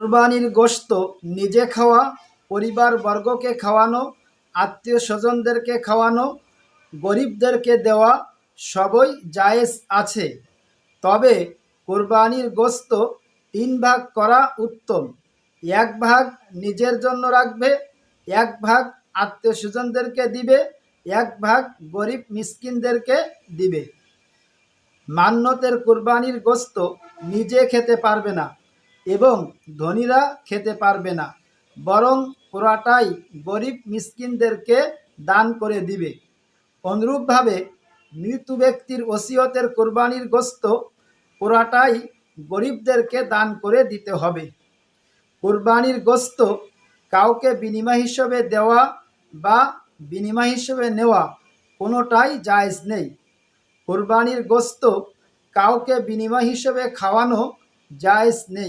কুরবানির গোশত নিজে খাওয়া, পরিবারবর্গকে খাওয়ানো, আত্মীয় স্বজনদেরকে খাওয়ানো, গরিবদেরকে দেওয়া সবই জায়েজ আছে। তবে কুরবানির গোশত ৩ ভাগ করা উত্তম। ১ ভাগ নিজের জন্য রাখবে, ১ ভাগ আত্মীয় স্বজনদেরকে দিবে, ১ ভাগ গরিব মিসকিনদেরকে দিবে। মান্যতের কুরবানির গোশত নিজে খেতে পারবে না এবং ধনীরা খেতে পারবে না, বরং পুরাটাই গরিব মিসকিনদেরকে দান করে দিবে। অনুরূপভাবে মৃত ব্যক্তির ওসিয়তের কুরবানির গোশত পুরাটাই গরিবদেরকে দান করে দিতে হবে। কুরবানির গোশত কাউকে বিনিময় হিসেবে দেওয়া বা বিনিময় হিসেবে নেওয়া কোনোটাই জায়েজ নেই। কুরবানির গোশত কাউকে বিনিময় হিসেবে খাওয়ানো জায়েজ নেই।